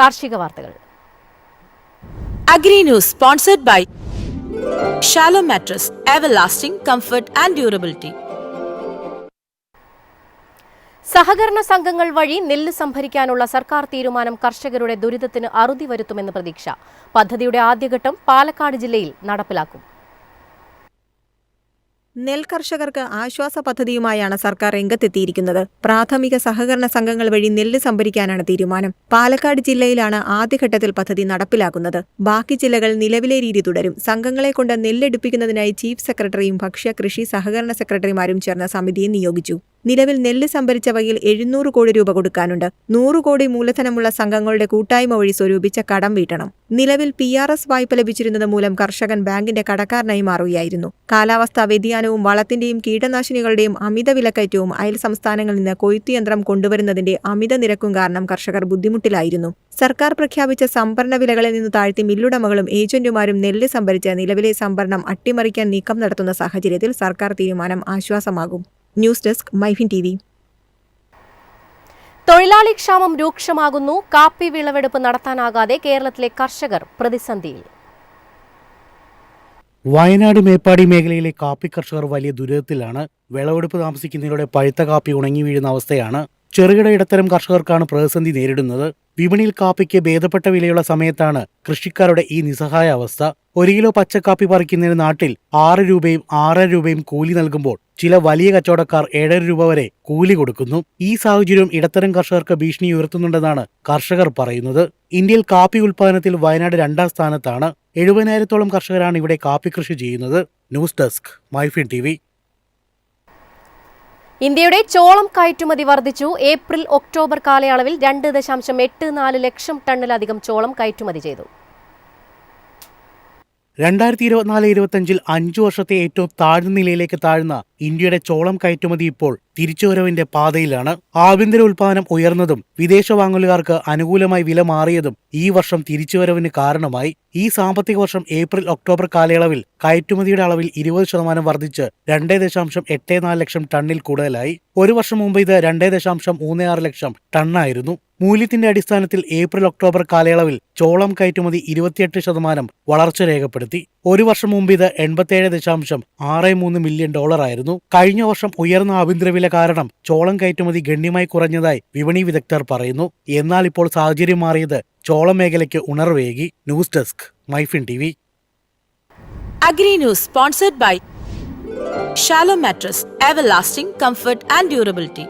കാർഷിക വാർത്തകൾ. Agri News sponsored by Shallow Mattress, everlasting comfort and durability. സഹകരണ സംഘങ്ങൾ വഴി നെല്ല് സംഭരിക്കാനുള്ള സർക്കാർ തീരുമാനം കർഷകരുടെ ദുരിതത്തിന് അറുതി വരുത്തുമെന്ന് പ്രതീക്ഷ. പദ്ധതിയുടെ ആദ്യഘട്ടം പാലക്കാട് ജില്ലയിൽ നടപ്പിലാക്കും. നെൽകർഷകർക്ക് ആശ്വാസ പദ്ധതിയുമായാണ് സർക്കാർ രംഗത്തെത്തിയിരിക്കുന്നത്. പ്രാഥമിക സഹകരണ സംഘങ്ങൾ വഴി നെല്ല് സംഭരിക്കാനാണ് തീരുമാനം. പാലക്കാട് ജില്ലയിലാണ് ആദ്യഘട്ടത്തിൽ പദ്ധതി നടപ്പിലാക്കുന്നത്. ബാക്കി ജില്ലകൾ നിലവിലെ രീതി തുടരും. സംഘങ്ങളെ കൊണ്ട് നെല്ലെടുപ്പിക്കുന്നതിനായി ചീഫ് സെക്രട്ടറിയും ഭക്ഷ്യ കൃഷി സഹകരണ സെക്രട്ടറിമാരും ചേർന്ന സമിതിയെ നിയോഗിച്ചു. നിലവിൽ നെല്ല് സംഭരിച്ച വകയിൽ 700 കോടി രൂപ കൊടുക്കാനുണ്ട്. 100 കോടി മൂലധനമുള്ള സംഘങ്ങളുടെ കൂട്ടായ്മ വഴി സ്വരൂപിച്ച കടം വീട്ടണം. നിലവിൽ PRS വായ്പ ലഭിച്ചിരുന്നത് മൂലം കർഷകൻ ബാങ്കിന്റെ കടക്കാരനായി മാറുകയായിരുന്നു. കാലാവസ്ഥാ വ്യതിയാനവും വളത്തിന്റെയും കീടനാശിനികളുടെയും അമിത വിലക്കയറ്റവും അയൽ സംസ്ഥാനങ്ങളിൽ നിന്ന് കൊയ്ത്തുയന്ത്രം കൊണ്ടുവരുന്നതിന്റെ അമിത നിരക്കും കാരണം കർഷകർ ബുദ്ധിമുട്ടിലായിരുന്നു. സർക്കാർ പ്രഖ്യാപിച്ച സംഭരണ വിലകളിൽ നിന്ന് താഴ്ത്തി മില്ലുടമകളും ഏജന്റുമാരും നെല്ല് സംഭരിച്ച് നിലവിലെ സംഭരണം അട്ടിമറിക്കാൻ നീക്കം നടത്തുന്ന സാഹചര്യത്തിൽ സർക്കാർ തീരുമാനം ആശ്വാസമാകും. News desk Myfin TV. തൊഴിലാളി ക്ഷാമം രൂക്ഷമാകുന്നു. കാപ്പി വിളവെടുപ്പ് നടത്താനാകാതെ കേരളത്തിലെ കർഷകർ പ്രതിസന്ധിയിൽ. വയനാട് മേപ്പാടി മേഖലയിലെ കാപ്പി കർഷകർ വലിയ ദുരിതത്തിലാണ്. വിളവെടുപ്പ് താമസിക്കുന്നതിലൂടെ പഴുത്ത കാപ്പി ഉണങ്ങി വീഴുന്ന അവസ്ഥയാണ്. ചെറുകിട ഇടത്തരം കർഷകർക്കാണ് പ്രതിസന്ധി നേരിടുന്നത്. വിപണിയിൽ കാപ്പിക്ക് ഭേദപ്പെട്ട വിലയുള്ള സമയത്താണ് കൃഷിക്കാരുടെ ഈ നിസ്സഹായ അവസ്ഥ. 1 കിലോ പച്ചക്കാപ്പി പറിക്കുന്നതിന് നാട്ടിൽ 6 രൂപയും 6.5 രൂപയും കൂലി നൽകുമ്പോൾ ചില വലിയ കച്ചവടക്കാർ 7.5 രൂപ വരെ കൂലി കൊടുക്കുന്നു. ഈ സാഹചര്യം ഇടത്തരം കർഷകർക്ക് ഭീഷണി ഉയർത്തുന്നുണ്ടെന്നാണ് കർഷകർ പറയുന്നത്. ഇന്ത്യയിൽ കാപ്പി ഉൽപ്പാദനത്തിൽ വയനാട് 2ാം സ്ഥാനത്താണ്. 70,000-ഓളം കർഷകരാണ് ഇവിടെ കാപ്പി കൃഷി ചെയ്യുന്നത്. News desk Myfin TV. ഇന്ത്യയുടെ ചോളം കയറ്റുമതി വർദ്ധിച്ചു. ഏപ്രിൽ ഒക്ടോബർ കാലയളവിൽ 2.84 ലക്ഷം ടണ്ണിലധികം ചോളം കയറ്റുമതി ചെയ്തു. 2024-25 5 വർഷത്തെ ഏറ്റവും താഴ്ന്ന നിലയിലേക്ക് താഴ്ന്ന ഇന്ത്യയുടെ ചോളം കയറ്റുമതി ഇപ്പോൾ തിരിച്ചുവരവിന്റെ പാതയിലാണ്. ആഭ്യന്തര ഉൽപ്പാദനം ഉയർന്നതും വിദേശ വാങ്ങലുകാർക്ക് അനുകൂലമായി വില മാറിയതും ഈ വർഷം തിരിച്ചുവരവിന് കാരണമായി. ഈ സാമ്പത്തിക വർഷം ഏപ്രിൽ ഒക്ടോബർ കാലയളവിൽ കയറ്റുമതിയുടെ അളവിൽ 20% വർദ്ധിച്ച് 2.84 ലക്ഷം ടണ്ണിൽ കൂടുതലായി. ഒരു വർഷം മുമ്പ് ഇത് 2.36 ലക്ഷം ടണ്ണായിരുന്നു. മൂല്യത്തിന്റെ അടിസ്ഥാനത്തിൽ ഏപ്രിൽ ഒക്ടോബർ കാലയളവിൽ ചോളം കയറ്റുമതി 28% വളർച്ച രേഖപ്പെടുത്തി. ഒരു വർഷം മുമ്പ് ഇത് $87.63 മില്യൺ ആയിരുന്നു. കഴിഞ്ഞ വർഷം ഉയർന്ന ആഭ്യന്തര വില കാരണം ചോളം കയറ്റുമതി ഗണ്യമായി കുറഞ്ഞതായി വിപണി വിദഗ്ധർ പറയുന്നു. എന്നാൽ ഇപ്പോൾ സാഹചര്യം മാറിയത് ചോളം മേഖലയ്ക്ക് ഉണർവേകി. News desk Myfin TV. Agri News sponsored by Shallow Mattress, everlasting comfort and durability.